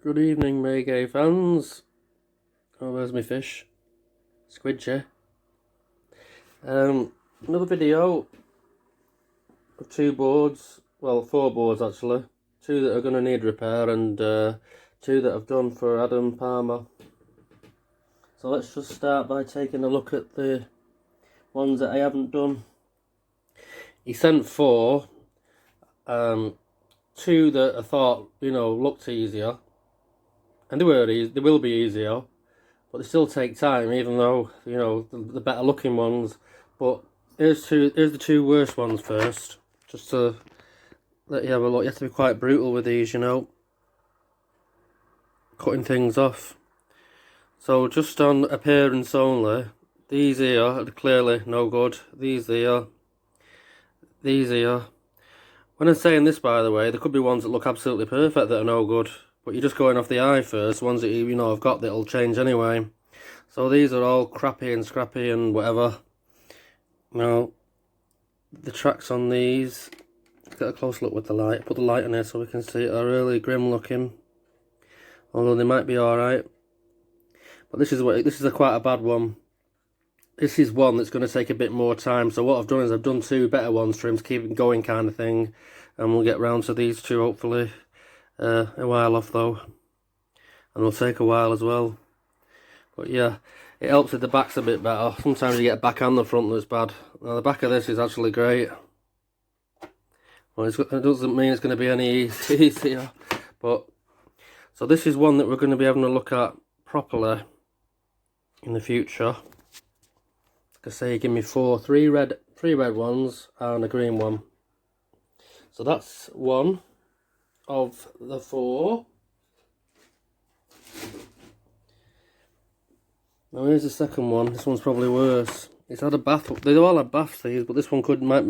Good evening, Maygay fans. Oh, where's my fish? Squidgy. Another video of two boards, well, four boards actually. Two that are going to need repair and two that I've done for Adam Palmer. So let's just start by taking a look at the ones that I haven't done. He sent four. Two that I thought, looked easier. And they were easy, they will be easier. But they still take time, even though, the better looking ones. But here's the two worst ones first. Just to let you have a look. You have to be quite brutal with these, cutting things off. So just on appearance only, these here are clearly no good. These here. When I'm saying this, by the way, there could be ones that look absolutely perfect that are no good. But you're just going off the eye first. Ones that have got that'll change anyway. So these are all crappy and scrappy and whatever. The tracks on these, get a close look with the light. Put the light on here so we can see it. Are really grim looking. Although they might be alright. But this is quite a bad one. This is one that's going to take a bit more time. So what I've done is I've done two better ones for him to keep him going, kind of thing. And we'll get round to these two hopefully. A while off though, and it'll take a while as well. But yeah, it helps if the back's a bit better. Sometimes you get a back and the front that's bad. Now the back of this is actually great. Well, it doesn't mean it's going to be any easier. But so this is one that we're going to be having a look at properly in the future. Like I say, give me three red ones and a green one. So that's one of the four. Now here's the second one. This one's probably worse. It's had a bath. They all have baths these, but this one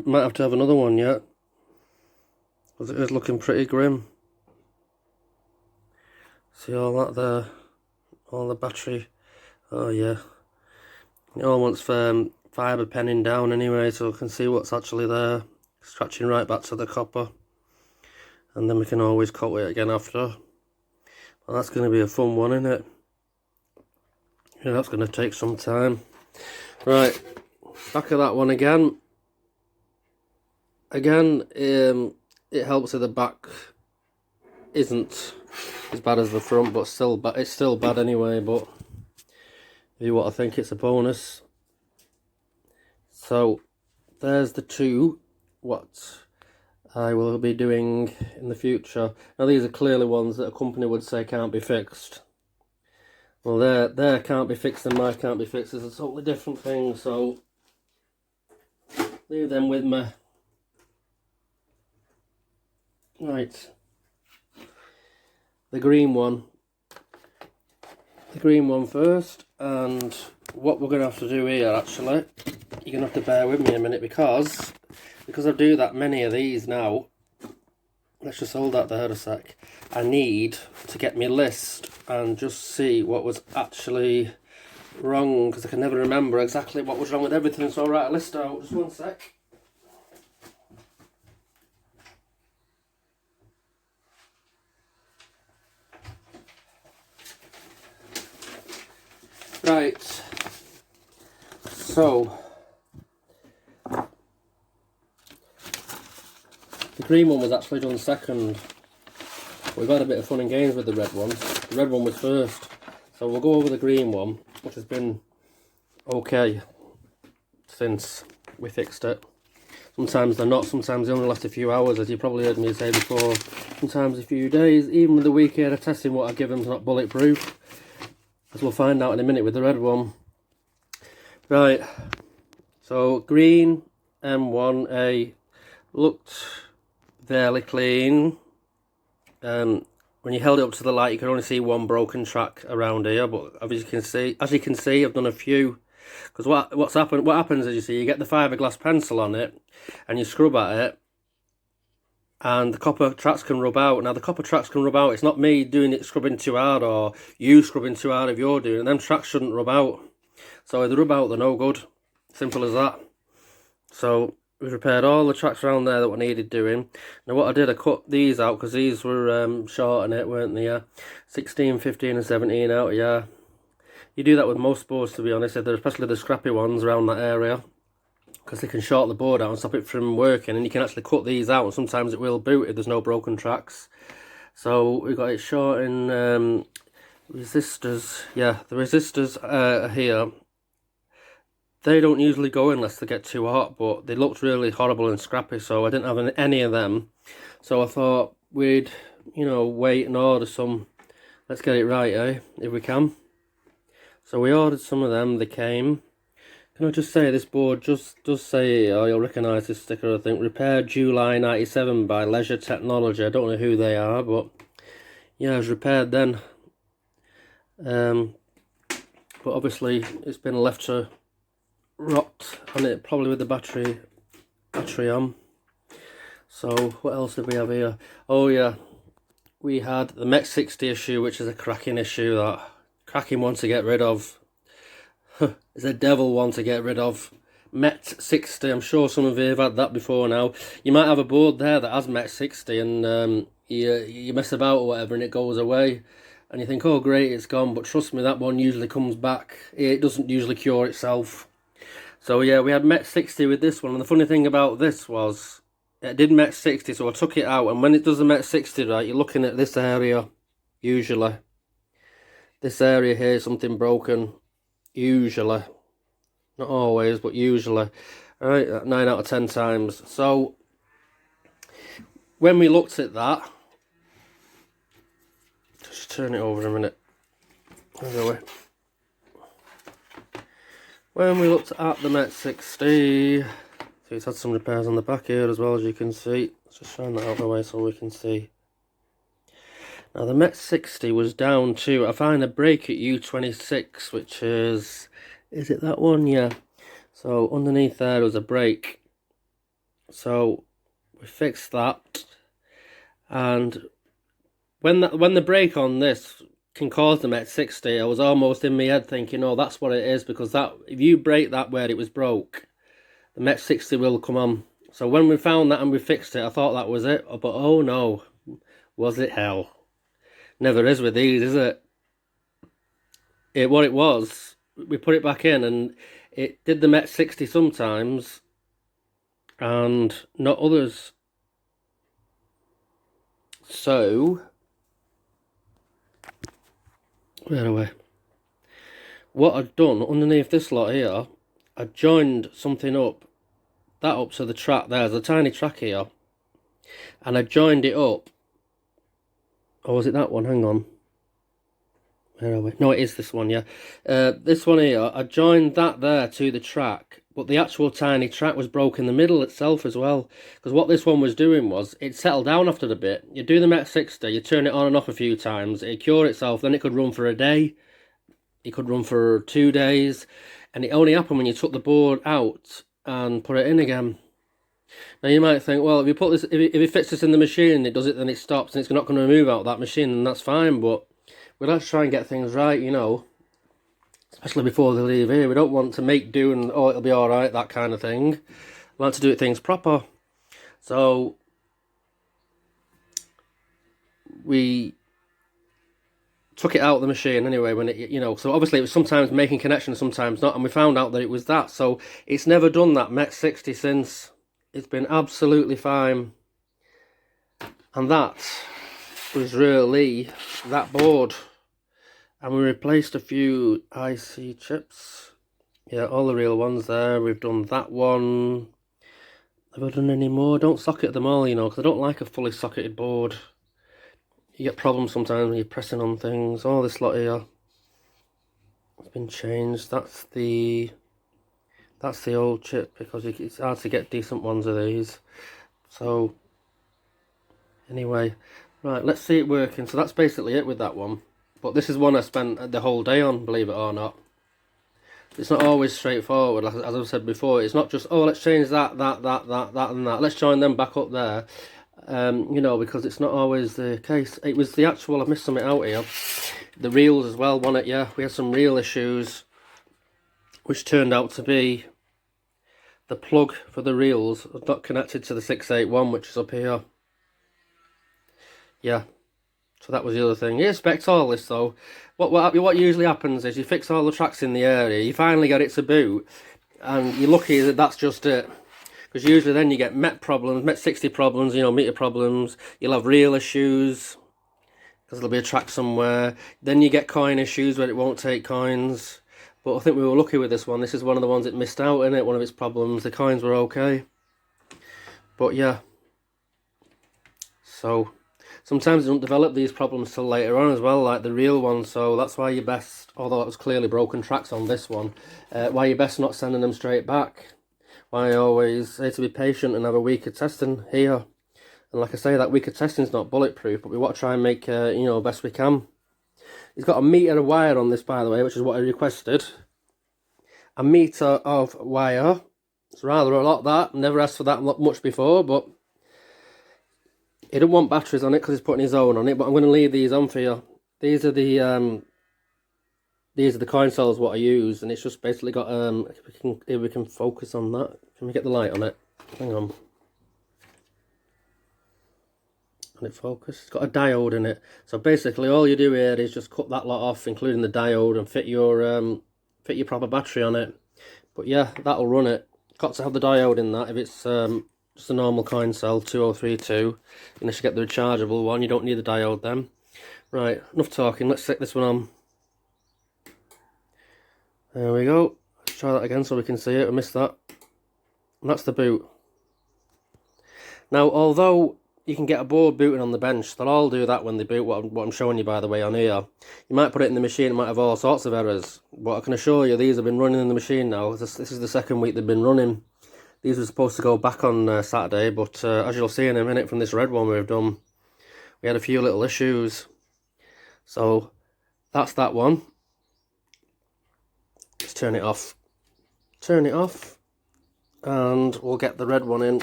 might have to have another one yet, because it is looking pretty grim. See all that there, all the battery. Oh yeah, it all wants fibre penning down anyway, so I can see what's actually there. Scratching right back to the copper. And then we can always cut it again after. Well, that's going to be a fun one, isn't it? Yeah, that's going to take some time. Right, back of that one again. Again, it helps if the back isn't as bad as the front, but it's still bad anyway. But if you want to think, it's a bonus. So there's the two. What I will be doing in the future. Now these are clearly ones that a company would say can't be fixed. Well, their can't be fixed and my can't be fixed is a totally different thing, so leave them with me. Right. The green one first, and what we're going to have to do here, actually, you're going to have to bear with me a minute, because I do that many of these now. Let's just hold that there a sec. I need to get my list and just see what was actually wrong, because I can never remember exactly what was wrong with everything, so I'll write a list out. Just one sec. Right. So the green one was actually done second. We've had a bit of fun and games with the red one. The red one was first. So we'll go over the green one, which has been okay since we fixed it. Sometimes they're not, sometimes they only last a few hours, as you probably heard me say before. Sometimes a few days, even with the weekend of testing what I give them is not bulletproof. As we'll find out in a minute with the red one. Right, so green M1a looked fairly clean. When you held it up to the light, you can only see one broken track around here, but as you can see, I've done a few. Because what happens is, you get the fiberglass pencil on it, and you scrub at it, and the copper tracks can rub out. Now the copper tracks can rub out. It's not me doing it scrubbing too hard, or you scrubbing too hard if you're doing it. Them tracks shouldn't rub out. So if they rub out, they're no good. Simple as that. So we've repaired all the tracks around there that were needed doing. Now what I did, I cut these out because these were short in it, weren't they? Yeah, 16, 15 and 17 out, yeah. You do that with most boards, to be honest, especially the scrappy ones around that area, because they can short the board out and stop it from working, and you can actually cut these out, and sometimes it will boot if there's no broken tracks. So we got it short in resistors. Yeah, the resistors are here. They don't usually go unless they get too hot, but they looked really horrible and scrappy, so I didn't have any of them. So I thought we'd, you know, wait and order some. Let's get it right, eh, if we can. So we ordered some of them, they came. Can I just say, this board just does say, oh, you'll recognise this sticker, I think, repaired July 97 by Leisure Technology. I don't know who they are, but yeah, it was repaired then. But obviously it's been left to rot on it, probably with the battery on. So what else did we have here? Oh yeah, we had the m1a issue, which is a cracking issue, that cracking one to get rid of. It's a devil one to get rid of. m1a, I'm sure some of you have had that before now. You might have a board there that has m1a and you mess about or whatever and it goes away. And you think, oh great, it's gone, but trust me, that one usually comes back. It doesn't usually cure itself. So yeah, we had m1a with this one, and the funny thing about this was, it did m1a, so I took it out, and when it does the m1a, right, you're looking at this area, usually. This area here, something broken, usually. Not always, but usually. Alright, 9 out of 10 times. So, when we looked at that, just turn it over a minute. Anyway, when we looked at the m1a, so it's had some repairs on the back here as well, as you can see. Let's just shine that out of the way so we can see. Now the m1a was down to, I find a break at U26, which is it that one? Yeah. So underneath there was a break. So we fixed that, and when the break on this can cause the m1a, I was almost in my head thinking, oh, that's what it is, because that, if you break that where it was broke, the m1a will come on. So when we found that and we fixed it, I thought that was it, but oh no, was it hell. Never is with these, is it? What it was, we put it back in and it did the m1a sometimes and not others. So where are we? What I'd done underneath this lot here, I joined something up, that up to the track. There's a tiny track here, and I joined it up. Or was it that one? Hang on. Where are we? No, it is this one, yeah. This one here, I joined that there to the track, but the actual tiny track was broke in the middle itself as well. Because what this one was doing was, it settled down after a bit. You do the m1a, you turn it on and off a few times, it cure itself, then it could run for a day. It could run for 2 days. And it only happened when you took the board out and put it in again. Now you might think, well, if you put this, if you fix this in the machine, it does it, then it stops, and it's not going to move out that machine, and that's fine. But we like to try and get things right, you know, especially before they leave here. We don't want to make do and, oh, it'll be all right, that kind of thing. We like to do things proper. So we took it out of the machine anyway when it, you know, so obviously it was sometimes making connections, sometimes not, and we found out that it was that. So it's never done that m1a since. It's been absolutely fine. And that was really that board. And we replaced a few IC chips. Yeah, all the real ones there. We've done that one. Have I done any more? Don't socket them all, you know, because I don't like a fully socketed board. You get problems sometimes when you're pressing on things. All this lot here, it's been changed. That's the old chip, because it's hard to get decent ones of these. So anyway, right, let's see it working. So that's basically it with that one. But this is one I spent the whole day on, believe it or not. It's not always straightforward, as I've said before. It's not just, oh, let's change that, and that. Let's join them back up there. You know, because it's not always the case. It was the actual, I missed something out here. The reels as well, wasn't it? Yeah, we had some reel issues, which turned out to be the plug for the reels was not connected to the 681, which is up here. Yeah, so that was the other thing. You expect all this though. What usually happens is you fix all the tracks in the area, you finally get it to boot, and you're lucky that that's just it. Because usually then you get MET problems, MET 60 problems, you know, meter problems. You'll have reel issues, because there'll be a track somewhere. Then you get coin issues where it won't take coins. But I think we were lucky with this one. This is one of the ones it missed out in it, one of its problems. The coins were okay. But yeah. So sometimes you don't develop these problems till later on as well, like the real one. So that's why you're best, although it was clearly broken tracks on this one, why you're best not sending them straight back. Why I always say to be patient and have a week of testing here. And like I say, that week of testing is not bulletproof, but we want to try and make, you know, best we can. He's got a metre of wire on this, by the way, which is what I requested. A metre of wire. It's rather a lot, that. Never asked for that much before, but he didn't want batteries on it because he's putting his own on it, but I'm going to leave these on for you. These are the coin cells what I use, and it's just basically got if we can focus on that. Can we get the light on it? Hang on. And it focus. It's got a diode in it. So basically all you do here is just cut that lot off, including the diode, and fit your proper battery on it. But yeah, that'll run it. Got to have the diode in that. If it's just a normal coin cell 2032, unless you get the rechargeable one, you don't need the diode then. Right, enough talking. Let's stick this one on. There we go. Let's try that again so we can see it. I missed that. And that's the boot. Now, although you can get a board booting on the bench, they'll all do that when they boot, what I'm showing you, by the way, on here. You might put it in the machine, it might have all sorts of errors. But I can assure you, these have been running in the machine now. This is the second week they've been running. These were supposed to go back on Saturday, but as you'll see in a minute from this red one we've done, we had a few little issues. So, that's that one. Let's turn it off. Turn it off. And we'll get the red one in.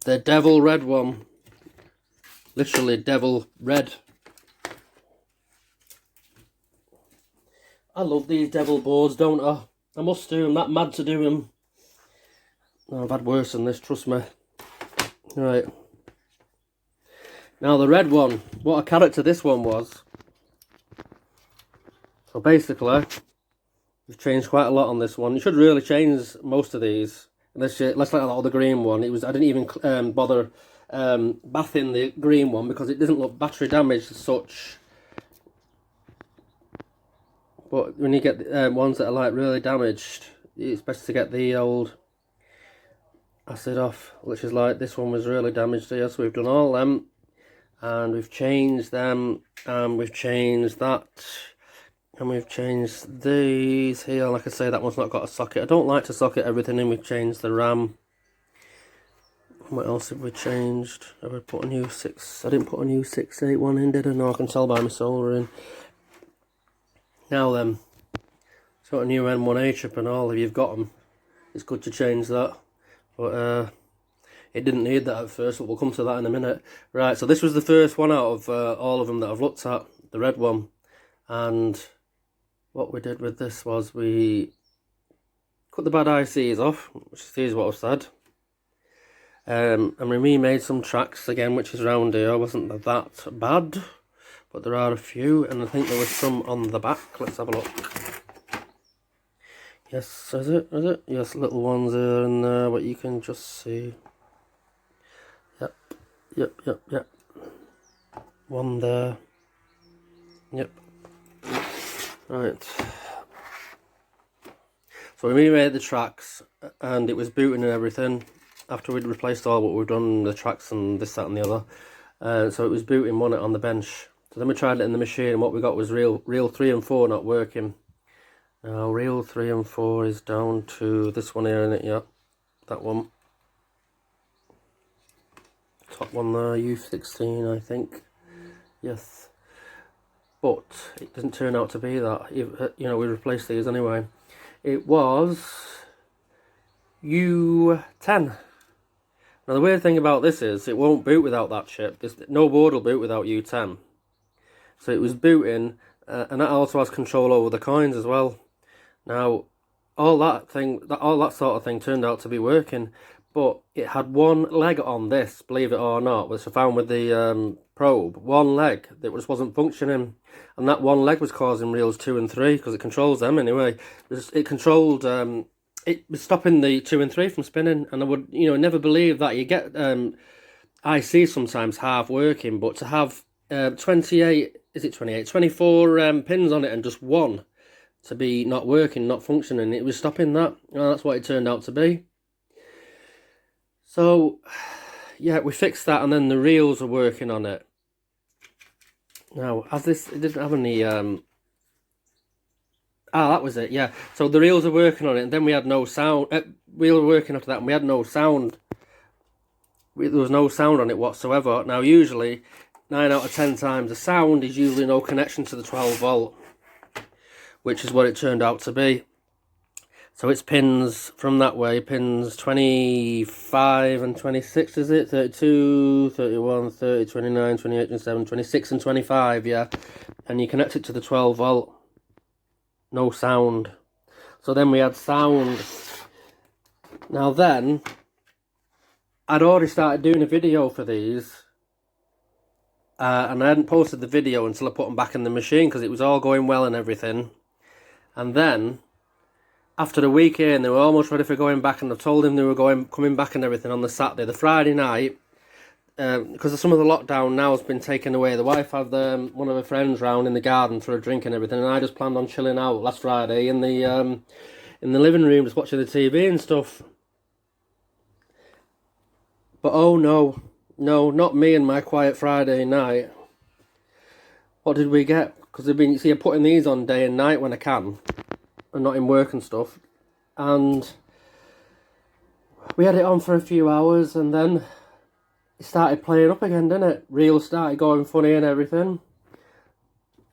The devil red one. Literally devil red. I love these devil boards, don't I? I must do. I'm that mad to do them. No, I've had worse than this, trust me. Right. Now the red one. What a character this one was. So basically, we've changed quite a lot on this one. You should really change most of these. Let's like the green one. I didn't even bother bathing the green one because it doesn't look battery damaged as such. But when you get ones that are like really damaged, it's best to get the old acid off, which is like this one was really damaged here. So we've done all them, and we've changed them, and we've changed that. And we've changed these here. Like I say, that one's not got a socket. I don't like to socket everything in. We've changed the RAM. What else have we changed? Have I put a new 6? I didn't put a new 681 in, did I? No, I can tell by my soldering. Now then, it's got a new m1a chip and all. If you've got them, it's good to change that. But it didn't need that at first, but we'll come to that in a minute. Right, so this was the first one out of all of them that I've looked at, the red one. And what we did with this was we cut the bad ICs off, which is what I've said. And we remade some tracks again, which is round here. Wasn't that bad, but there are a few, and I think there was some on the back. Let's have a look. Yes, is it? Is it? Yes, little ones here and there, but you can just see. Yep. One there. Yep. Right. So we remade the tracks, and it was booting and everything after we'd replaced all what we've done, the tracks and this, that and the other. So it was booting one on the bench. So then we tried it in the machine, and what we got was reel 3 and 4 not working. Now reel 3 and 4 is down to this one here, isn't it? Yeah, that one. Top one there, U16 I think. Yes. But it doesn't turn out to be that. You know, we replaced these anyway. It was U10. Now the weird thing about this is it won't boot without that chip. No board will boot without U10. So it was booting, and that also has control over the coins as well. Now, all that sort of thing turned out to be working, but it had one leg on this, believe it or not, which I found with the probe. One leg that just wasn't functioning, and that one leg was causing reels 2 and 3 because it controls them anyway. It controlled. It was stopping the 2 and 3 from spinning, and I would, never believe that. You get IC sometimes half working, but to have 28, is it 28? 24 pins on it and just one to be not working, not functioning, it was stopping that. Well, that's what it turned out to be. So, yeah, we fixed that, and then the reels are working on it. Now, it didn't have any, that was it, yeah. So the reels are working on it, and then we had no sound. We were working after that, and we had no sound. There was no sound on it whatsoever. Now, usually, 9 out of 10 times, the sound is usually no connection to the 12 volt, which is what it turned out to be. So it's pins from that way, pins 25 and 26, is it? 32, 31, 30, 29, 28, 27, 26 and 25, yeah. And you connect it to the 12 volt. No sound. So then we had sound. Now then, I'd already started doing a video for these. And I hadn't posted the video until I put them back in the machine because it was all going well and everything. And then, after a week in, they were almost ready for going back, and I told them they were coming back and everything on the Saturday. The Friday night, because some of the lockdown now has been taken away, the wife had one of her friends round in the garden for a drink and everything, and I just planned on chilling out last Friday in the living room, just watching the TV and stuff. But oh no, not me and my quiet Friday night. What did we get? Because you see, I'm putting these on day and night when I can, and not in work and stuff. And we had it on for a few hours, and then it started playing up again, didn't it? Reels started going funny and everything.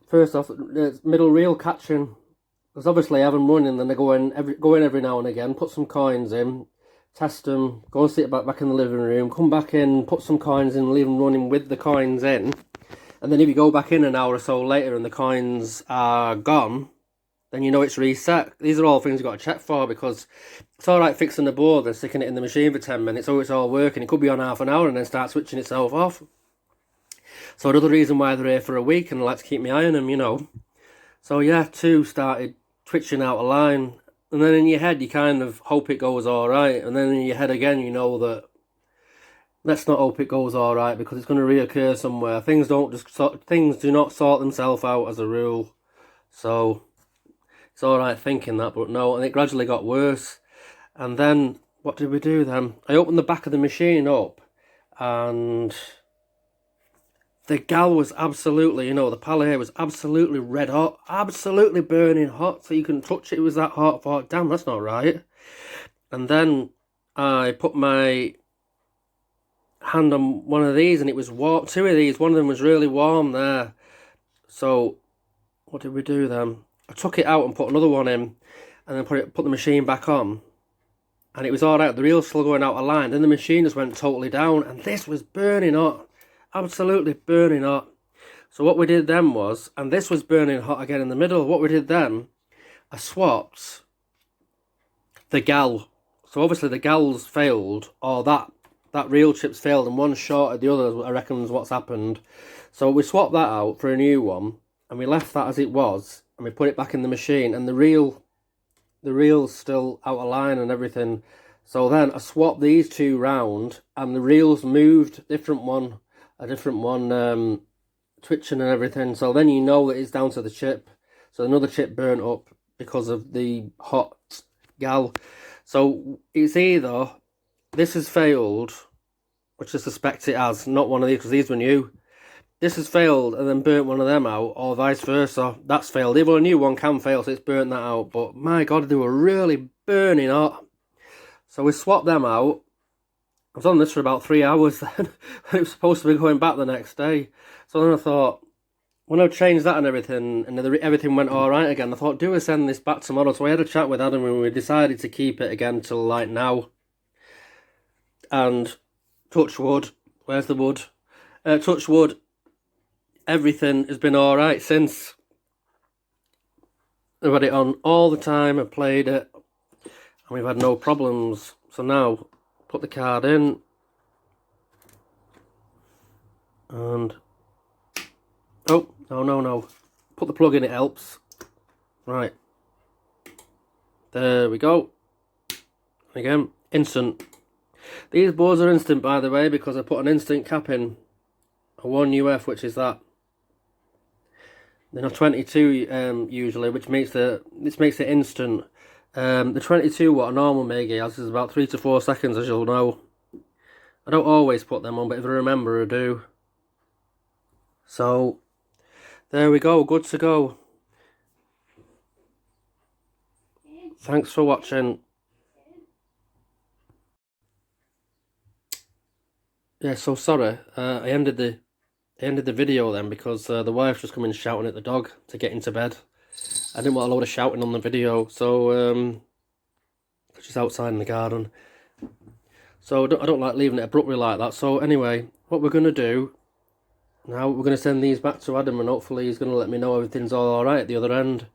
First off, middle reel catching. Because obviously I have them running, then I go in every now and again, put some coins in, test them, go and sit back in the living room, come back in, put some coins in, leave them running with the coins in. And then if you go back in an hour or so later and the coins are gone, then you know it's reset. These are all things you've got to check for, because it's alright fixing the board and sticking it in the machine for 10 minutes, so it's all working. It could be on half an hour and then start switching itself off. So another reason why they're here for a week, and I like to keep my eye on them, So yeah, 2 started twitching out of line, and then in your head you kind of hope it goes alright, and then in your head again you know that let's not hope it goes alright, because it's going to reoccur somewhere. Things do not sort themselves out as a rule. So it's alright thinking that, but no, and it gradually got worse. And then, what did we do then? I opened the back of the machine up, and the gal was absolutely, the pallet was absolutely red hot, absolutely burning hot, so you can touch it, it was that hot. I thought, damn, that's not right. And then I put my hand on one of these, and it was warm. 2 of these, one of them was really warm there. So what did we do then? I took it out and put another one in, and then put the machine back on, and it was alright. The reel's still going out of line. Then the machine just went totally down, and this was burning hot, absolutely burning hot. So what we did then was, and this was burning hot again in the middle, what we did then, I swapped the gal. So obviously the gal's failed, or that reel chip's failed, and one shorted the other, I reckon is what's happened. So we swapped that out for a new one, and we left that as it was, and we put it back in the machine, and the reel's still out of line and everything. So then I swapped these 2 round, and the reels moved, a different one twitching and everything. So then you know that it's down to the chip. So another chip burnt up because of the hot gal. So it's either this has failed, which I suspect it has, not one of these, because these were new. This has failed and then burnt one of them out, or vice versa. That's failed. Even a new one can fail, so it's burnt that out. But my God, they were really burning hot. So we swapped them out. I was on this for about 3 hours then. It was supposed to be going back the next day. So then I thought, when I changed that and everything, and everything went alright again, I thought, do I send this back tomorrow? So I had a chat with Adam, and we decided to keep it again till like now. And touch wood, where's the wood? Touch wood, everything has been alright since. I've had it on all the time, I've played it, and we've had no problems. So now, put the card in, and, oh, no, put the plug in, it helps. Right, there we go. Again, instant. These boards are instant, by the way, because I put an instant cap in, a 1UF, which is that. They're not 22 usually, which makes it instant. The 22 what a normal Maygay has is about 3 to 4 seconds, as you'll know. I don't always put them on, but if I remember, I do. So there we go, good to go. Thanks for watching. Yeah, so sorry, I ended the video then because the wife's just coming shouting at the dog to get into bed. I didn't want a load of shouting on the video, so she's outside in the garden. So I don't like leaving it abruptly like that. So anyway, what we're going to do now, we're going to send these back to Adam, and hopefully he's going to let me know everything's all alright at the other end.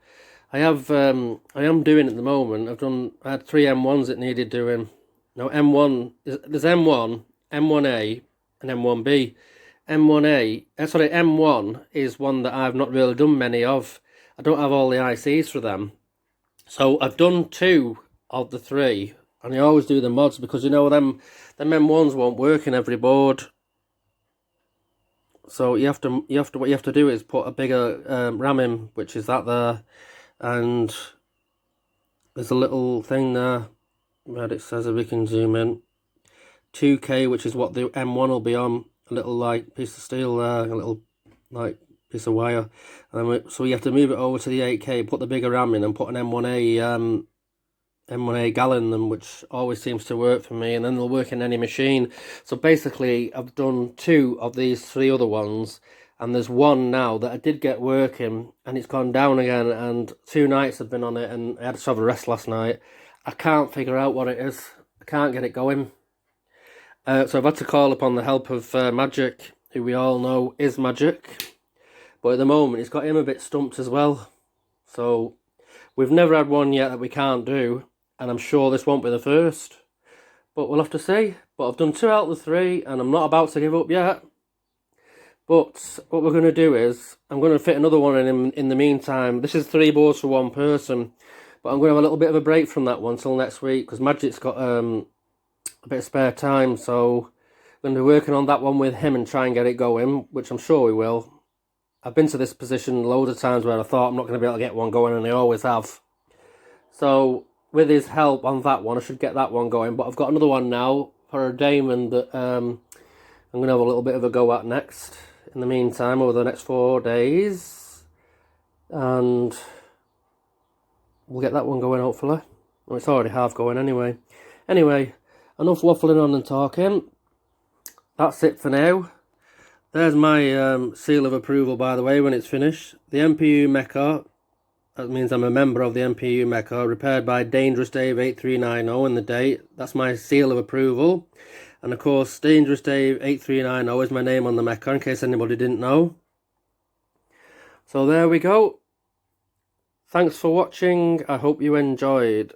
I am doing at the moment, I had 3 M1s that needed doing. Now there's M1, m1a and m1b. M1 is one that I've not really done many of. I don't have all the ICs for them. So I've done 2 of the 3, and I always do the mods because you know them M1s won't work in every board. So what you have to do is put a bigger RAM in, which is that there, and there's a little thing there where it says, if we can zoom in, 2K, which is what the M1 will be on. A little like piece of steel there, a little like piece of wire, and then so you have to move it over to the 8K, put the bigger RAM in, and put an m1a gal in them, which always seems to work for me, and then they'll work in any machine. So basically I've done 2 of these 3 other ones, and there's one now that I did get working, and it's gone down again, and 2 nights have been on it, and I had to have a rest last night. I can't figure out what it is. I can't get it going. So I've had to call upon the help of Magic, who we all know is Magic. But at the moment, it's got him a bit stumped as well. So we've never had one yet that we can't do, and I'm sure this won't be the first. But we'll have to see. But I've done 2 out of the 3, and I'm not about to give up yet. But what we're going to do is, I'm going to fit another one in the meantime. This is 3 boards for 1 person. But I'm going to have a little bit of a break from that one till next week, because Magic's got a bit of spare time, so I'm going to be working on that one with him and try and get it going, which I'm sure we will. I've been to this position loads of times where I thought I'm not going to be able to get one going, and I always have. So with his help on that one, I should get that one going. But I've got another one now for a Damon that I'm going to have a little bit of a go at next in the meantime over the next 4 days, and we'll get that one going hopefully. Well, it's already half going anyway. Anyway, enough waffling on and talking. That's it for now. There's my seal of approval, by the way, when it's finished. The MPU Mecha, that means I'm a member of the MPU Mecha, repaired by Dangerous Dave 8390, and the date. That's my seal of approval. And of course, Dangerous Dave 8390 is my name on the Mecha, in case anybody didn't know. So there we go. Thanks for watching. I hope you enjoyed.